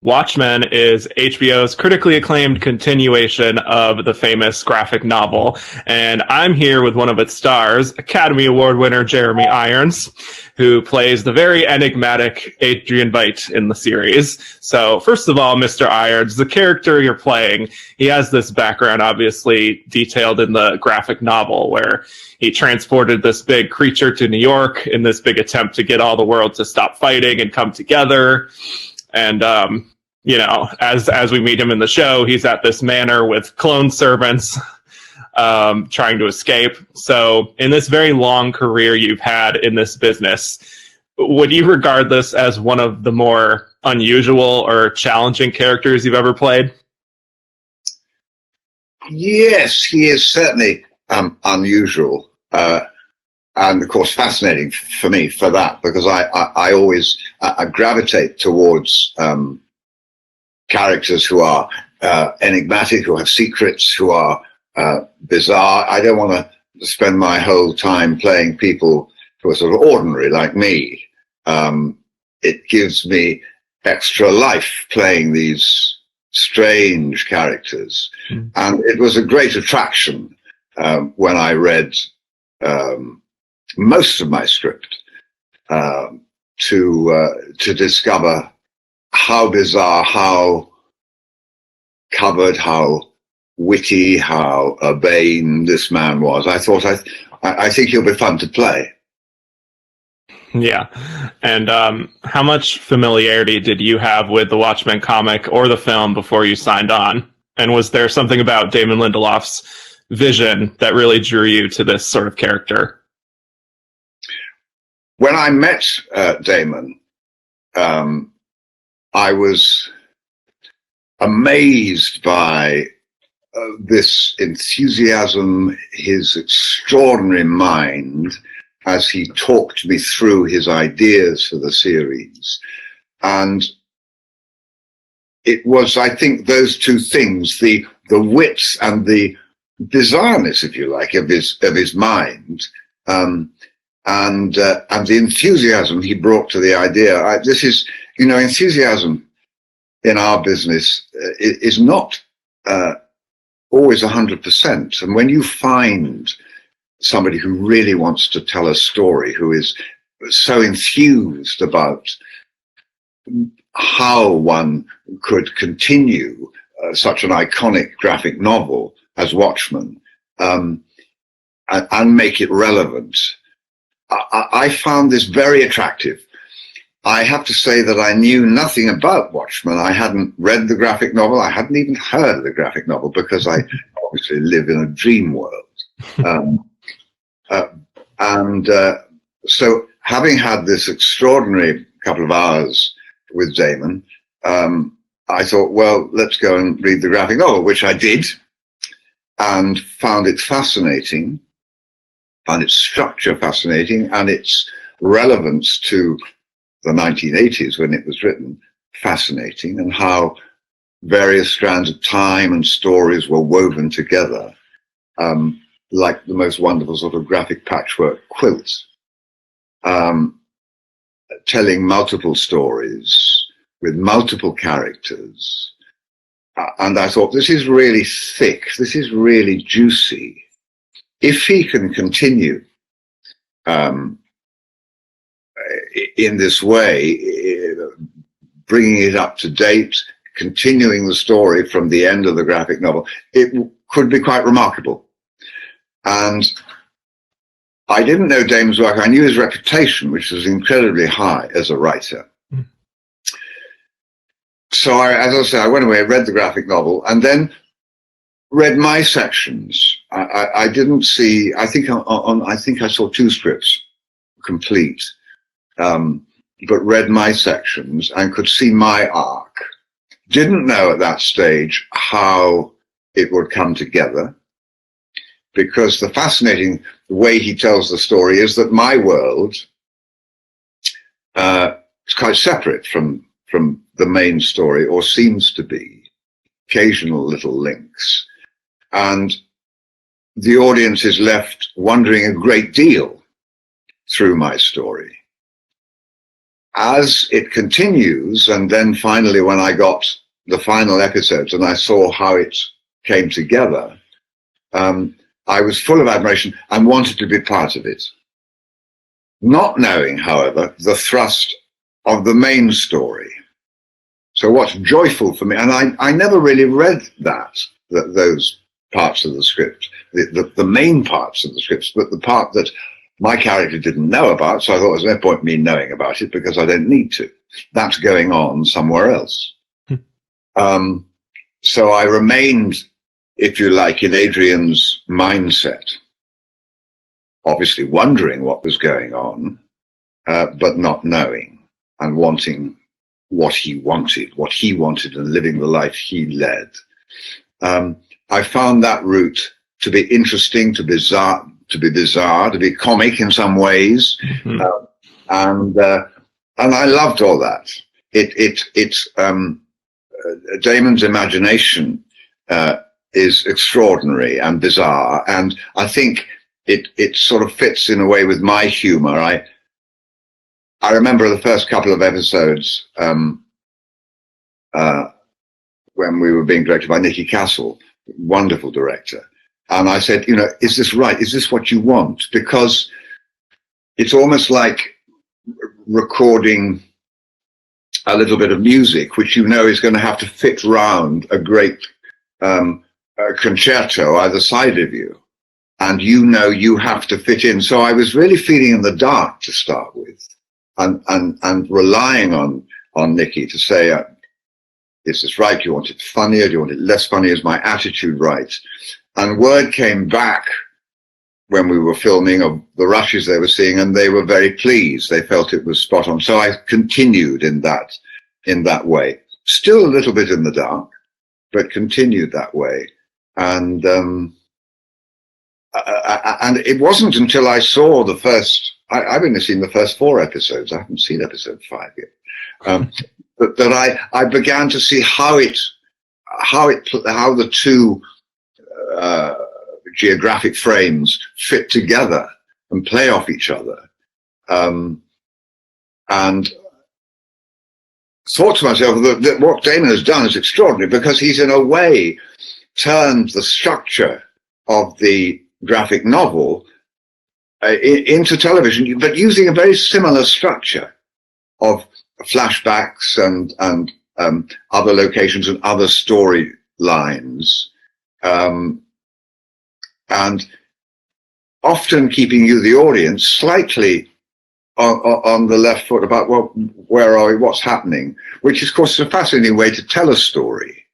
Watchmen is HBO's critically acclaimed continuation of the famous graphic novel, and I'm here with one of its stars, Academy Award winner Jeremy Irons, who plays the very enigmatic Adrian Veidt in the series. So, first of all, Mr. Irons, the character you're playing, he has this background obviously detailed in the graphic novel where he transported this big creature to New York in this big attempt to get all the world to stop fighting and come together. And, you know, as we meet him in the show, he's at this manor with clone servants trying to escape. So in this very long career you've had in this business, would you regard this as one of the more unusual or challenging characters you've ever played? Yes, he is certainly unusual. And of course, fascinating for me for that, because I always gravitate towards characters who are enigmatic, who have secrets, who are bizarre. I don't want to spend my whole time playing people who are sort of ordinary like me. It gives me extra life playing these strange characters. And it was a great attraction when I read most of my script to discover how bizarre, how covered, how witty, how urbane this man was. I thought, I think he'll be fun to play. Yeah. And how much familiarity did you have with the Watchmen comic or the film before you signed on? And was there something about Damon Lindelof's vision that really drew you to this sort of character? When I met Damon, I was amazed by this enthusiasm, his extraordinary mind, as he talked me through his ideas for the series. And it was, I think, those two things, the wit and the bizarreness, if you like, of his mind, and the enthusiasm he brought to the idea. This is, you know, enthusiasm in our business is not always 100%. And when you find somebody who really wants to tell a story, who is so enthused about how one could continue such an iconic graphic novel as Watchmen, and make it relevant, I found this very attractive. I have to say that I knew nothing about Watchmen. I hadn't read the graphic novel. I hadn't even heard of the graphic novel, because I obviously live in a dream world. So having had this extraordinary couple of hours with Damon, I thought, well, let's go and read the graphic novel, which I did, and found it fascinating, found its structure fascinating, and its relevance to the 1980s when it was written fascinating, and how various strands of time and stories were woven together, like the most wonderful sort of graphic patchwork quilt, telling multiple stories with multiple characters. And I thought, this is really thick, this is really juicy. If he can continue in this way, bringing it up to date, continuing the story from the end of the graphic novel, it could be quite remarkable. And I didn't know Damon's work. I knew his reputation, which was incredibly high as a writer. So as I said, I went away, read the graphic novel, and then read my sections. I didn't see, I think I saw 2 scripts complete, but read my sections and could see my arc. Didn't know at that stage how it would come together, because the fascinating way he tells the story is that my world is quite separate from the main story, or seems to be. Occasional little links. And the audience is left wondering a great deal through my story. as it continues, and then finally when I got the final episodes and I saw how it came together, I was full of admiration and wanted to be part of it. Not knowing, however, the thrust of the main story. So what's joyful for me, and I never really read those parts of the script, the main parts of the scripts, but the part that my character didn't know about, so I thought there's no point in me knowing about it because I don't need to. That's going on somewhere else. So I remained, if you like, in Adrian's mindset, obviously wondering what was going on, but not knowing and wanting what he wanted and living the life he led. I found that route to be interesting, to be bizarre, to be comic in some ways. And I loved all that. It's Damon's imagination is extraordinary and bizarre, and I think it sort of fits in a way with my humor. I remember the first couple of episodes when we were being directed by Nicky Castle, wonderful director. And I said, is this right? Is this what you want? Because it's almost like recording a little bit of music, which is going to have to fit round a great concerto either side of you. And you have to fit in. So I was really feeling in the dark to start with, and relying on Nicky to say, is this right? Do you want it funnier? Do you want it less funny? Is my attitude right? And word came back when we were filming of the rushes they were seeing, and they were very pleased. They felt it was spot on. So I continued in that way. Still a little bit in the dark, but continued that way. And it wasn't until I saw the first, I've only seen the first 4 episodes. I haven't seen episode 5 yet. That I began to see how the two geographic frames fit together and play off each other, and thought to myself that what Damon has done is extraordinary, because he's in a way turned the structure of the graphic novel into television, but using a very similar structure of flashbacks and other locations and other story lines, and often keeping you, the audience, slightly on the left foot about, well, where are we, what's happening, which is, of course, a fascinating way to tell a story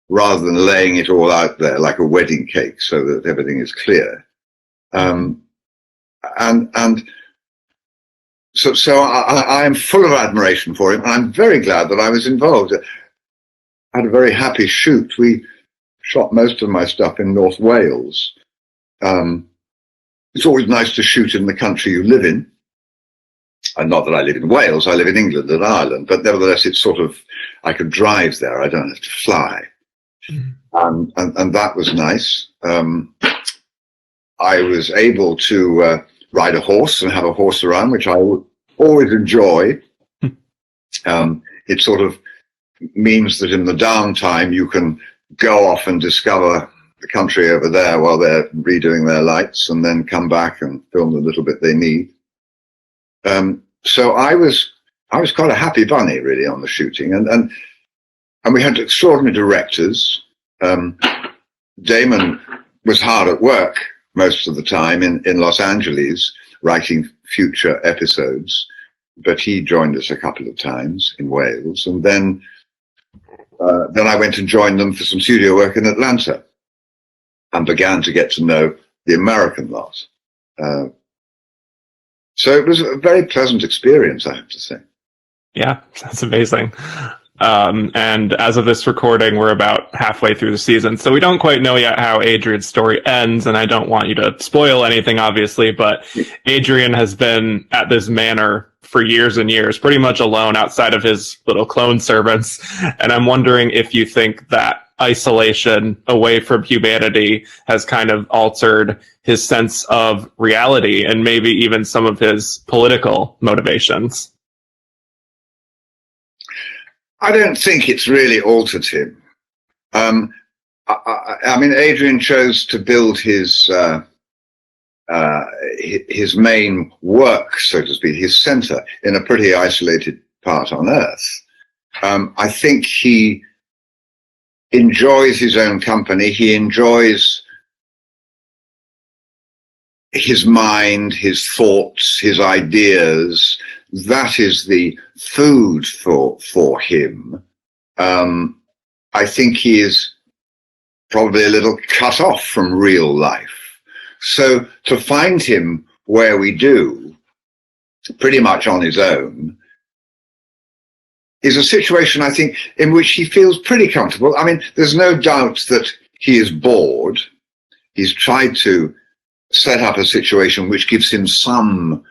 rather than laying it all out there like a wedding cake so that everything is clear. So I am full of admiration for him, and I'm very glad that I was involved. I had a very happy shoot. We shot most of my stuff in North Wales. It's always nice to shoot in the country you live in. And not that I live in Wales, I live in England and Ireland, but nevertheless, it's sort of, I could drive there, I don't have to fly. And that was nice. I was able to ride a horse and have a horse around, which I would always enjoy. It sort of means that in the downtime you can go off and discover the country over there while they're redoing their lights, and then come back and film the little bit they need. So I was quite a happy bunny really on the shooting, and we had extraordinary directors. Damon was hard at work most of the time in Los Angeles writing future episodes, but he joined us a couple of times in Wales, and then I went and joined them for some studio work in Atlanta and began to get to know the American lot. So it was a very pleasant experience, I have to say. Yeah, that's amazing. And as of this recording, we're about halfway through the season, so we don't quite know yet how Adrian's story ends, and I don't want you to spoil anything, obviously, but Adrian has been at this manor for years and years, pretty much alone outside of his little clone servants, and I'm wondering if you think that isolation away from humanity has kind of altered his sense of reality and maybe even some of his political motivations. I don't think it's really altered him. I mean, Adrian chose to build his main work, so to speak, his center, in a pretty isolated part on Earth. I think he enjoys his own company. He enjoys his mind, his thoughts, his ideas. That is the food for him. I think he is probably a little cut off from real life. So to find him where we do, pretty much on his own, is a situation, I think, in which he feels pretty comfortable. I mean, there's no doubt that he is bored. He's tried to set up a situation which gives him some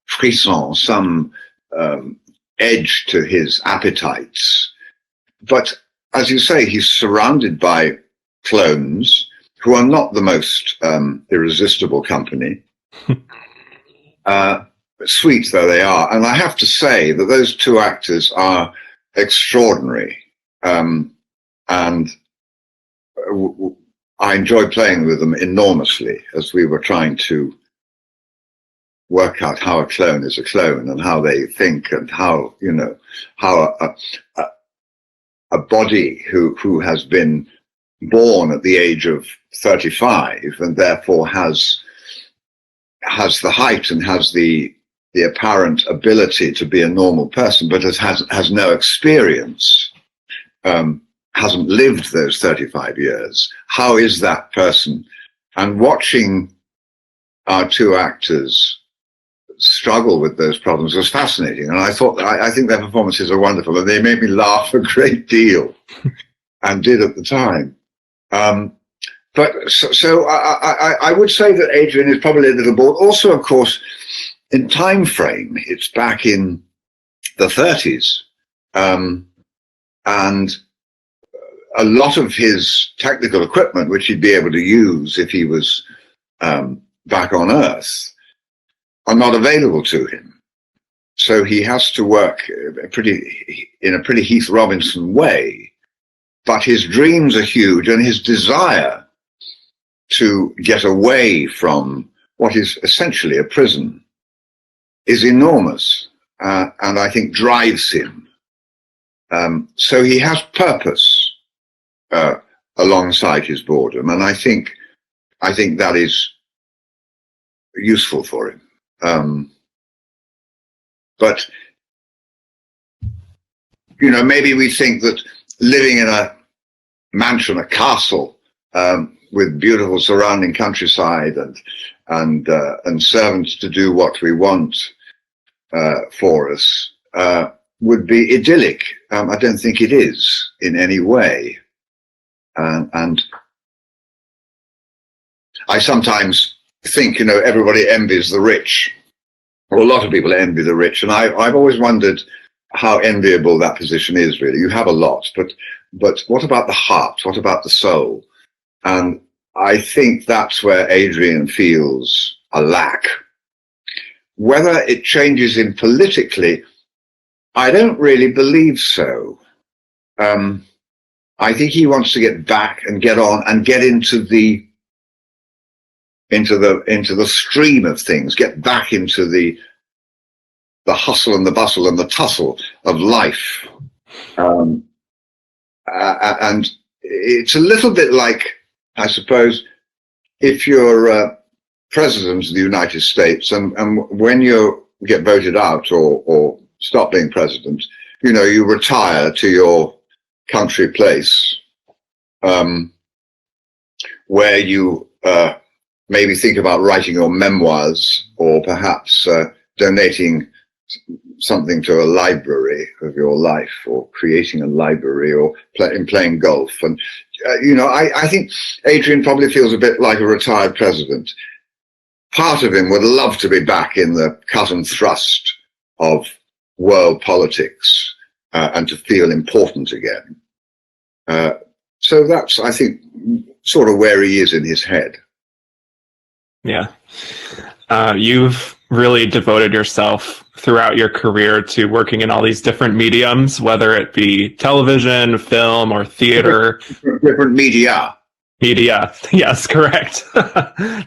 frisson, some edge to his appetites. But as you say, he's surrounded by clones who are not the most irresistible company. Sweet though they are. And I have to say that those two actors are extraordinary. And I enjoy playing with them enormously as we were trying to work out how a clone is a clone and how they think and how, you know, how a body who has been born at the age of 35 and therefore has the height and has the apparent ability to be a normal person, but has no experience, hasn't lived those 35 years. How is that person? And watching our two actors struggle with those problems was fascinating. And I think their performances are wonderful, and they made me laugh a great deal, and did at the time. But so I would say that Adrian is probably a little bored. Also, of course, in time frame, it's back in the 30s. And a lot of his technical equipment, which he'd be able to use if he was back on Earth, are not available to him. So he has to work in a pretty Heath Robinson way. But his dreams are huge, and his desire to get away from what is essentially a prison is enormous, and I think drives him. So he has purpose alongside his boredom, and I think that is useful for him. But you know, maybe we think that living in a mansion, a castle, with beautiful surrounding countryside and servants to do what we want for us would be idyllic. I don't think it is in any way. And I sometimes think, you know, everybody envies the rich, or a lot of people envy the rich, and I've always wondered how enviable that position is. Really, you have a lot, but what about the heart? What about the soul? And I think that's where Adrian feels a lack. Whether it changes him politically, I don't really believe so. I think he wants to get back and get on and get into the stream of things, get back into the hustle and the bustle and the tussle of life. And it's a little bit like, I suppose, if you're president of the United States and when you get voted out or stop being president, you know, you retire to your country place, where you maybe think about writing your memoirs, or perhaps donating something to a library of your life, or creating a library, or playing golf. And you know, I think Adrian probably feels a bit like a retired president. Part of him would love to be back in the cut and thrust of world politics and to feel important again. So that's, I think, sort of where he is in his head. Yeah. You've really devoted yourself throughout your career to working in all these different mediums, whether it be television, film, or theater? Different media. Media. Yes, correct.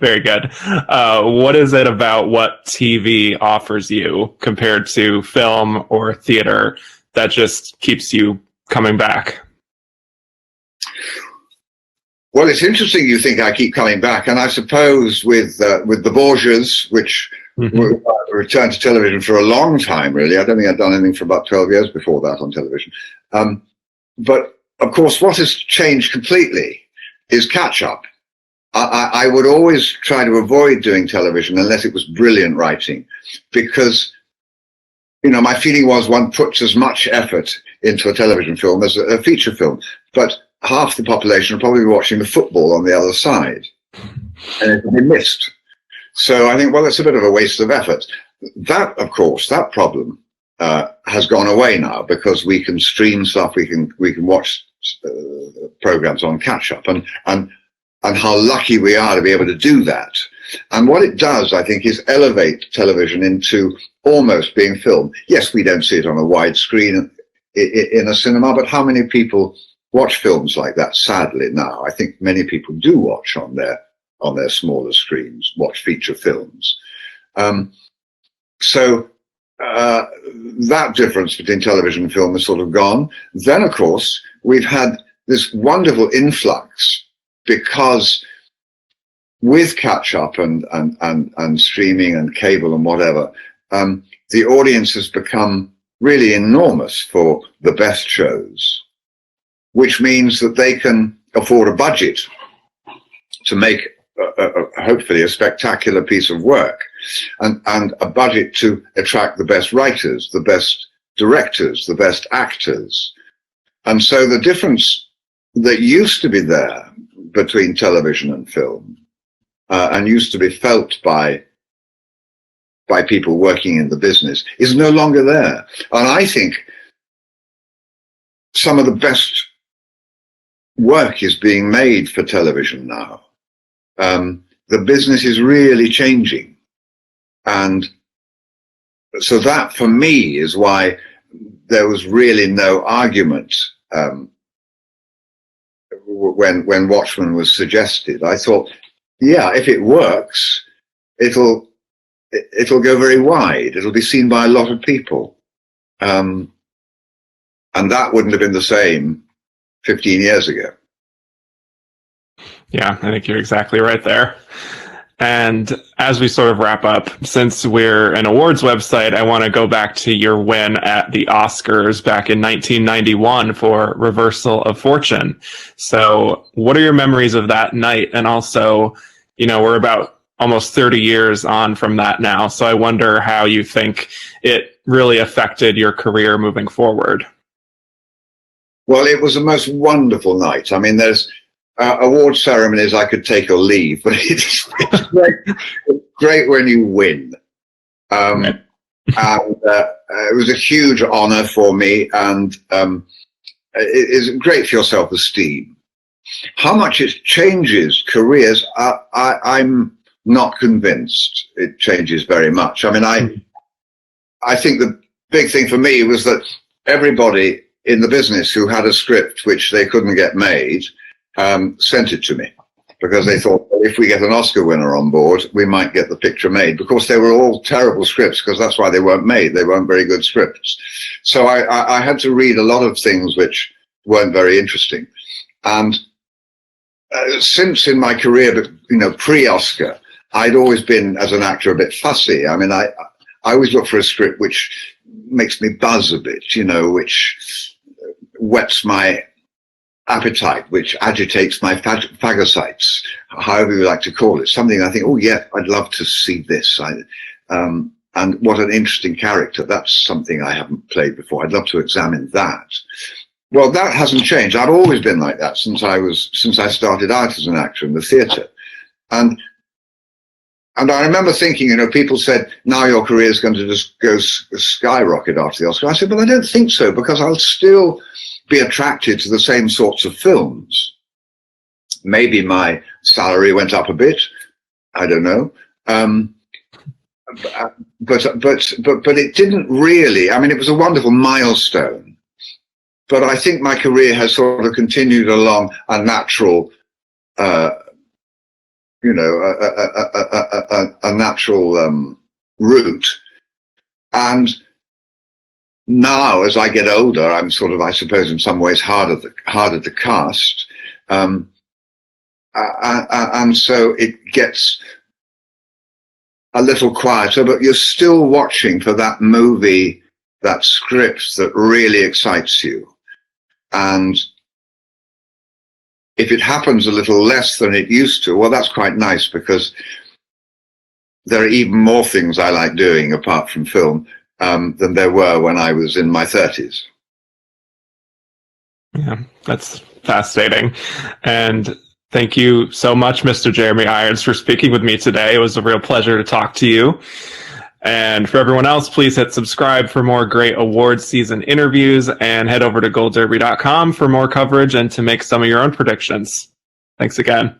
Very good. What is it about what TV offers you compared to film or theater that just keeps you coming back? Well, it's interesting you think I keep coming back, and I suppose with the Borgias, which returned to television for a long time, really. I don't think I'd done anything for about 12 years before that on television. But, of course, what has changed completely is catch-up. I would always try to avoid doing television unless it was brilliant writing, because, you know, my feeling was one puts as much effort into a television film as a feature film, but half the population will probably be watching the football on the other side, and it will be missed. So I think, well, it's a bit of a waste of effort. That, of course, that problem has gone away now, because we can stream stuff, we can watch programs on catch-up, and how lucky we are to be able to do that. And what it does, I think, is elevate television into almost being film. Yes, we don't see it on a wide screen in a cinema, but how many people watch films like that? Sadly, now I think many people do watch on their smaller screens, watch feature films. So that difference between television and film is sort of gone. Then, of course, we've had this wonderful influx, because with catch-up and streaming and cable and whatever, the audience has become really enormous for the best shows, which means that they can afford a budget to make hopefully a spectacular piece of work, and a budget to attract the best writers, the best directors, the best actors. And so the difference that used to be there between television and film, and used to be felt by people working in the business, is no longer there. And I think some of the best work is being made for television now. The business is really changing. And so that, for me, is why there was really no argument when Watchmen was suggested. I thought, yeah, if it works, it'll go very wide. It'll be seen by a lot of people. And that wouldn't have been the same 15 years ago. Yeah, I think you're exactly right there. And as we sort of wrap up, since we're an awards website, I want to go back to your win at the Oscars back in 1991 for Reversal of Fortune. So what are your memories of that night? And also, you know, we're about almost 30 years on from that now. So I wonder how you think it really affected your career moving forward. Well, it was a most wonderful night. I mean, there's award ceremonies I could take or leave, but it's great when you win. And it was a huge honor for me, and it is great for your self-esteem. How much it changes careers, I'm not convinced it changes very much. I mean, I think the big thing for me was that everybody in the business who had a script which they couldn't get made sent it to me, because they thought, well, if we get an Oscar winner on board, we might get the picture made. Because they were all terrible scripts, because that's why they weren't made. They weren't very good scripts. So I had to read a lot of things which weren't very interesting. And since in my career, you know, pre-Oscar, I'd always been, as an actor, a bit fussy. I mean, I always look for a script which makes me buzz a bit, you know, which whets my appetite, which agitates my phagocytes, however you like to call it. Something I think, oh yeah, I'd love to see this. And what an interesting character. That's something I haven't played before. I'd love to examine that. Well, that hasn't changed. I've always been like that since I started out as an actor in the theatre. And I remember thinking, you know, people said, now your career is going to just go skyrocket after the Oscar. I said, but I don't think so, because I'll still be attracted to the same sorts of films. Maybe my salary went up a bit. I don't know. but it didn't really. I mean, it was a wonderful milestone, but I think my career has sort of continued along a natural, a natural route. And now, as I get older, I'm sort of, I suppose, in some ways harder to cast, and so it gets a little quieter, but you're still watching for that movie, that script that really excites you. And if it happens a little less than it used to, well, that's quite nice, because there are even more things I like doing apart from film than there were when I was in my 30s. Yeah, that's fascinating. And thank you so much, Mr. Jeremy Irons, for speaking with me today. It was a real pleasure to talk to you. And for everyone else, please hit subscribe for more great awards season interviews, and head over to goldderby.com for more coverage and to make some of your own predictions. Thanks again.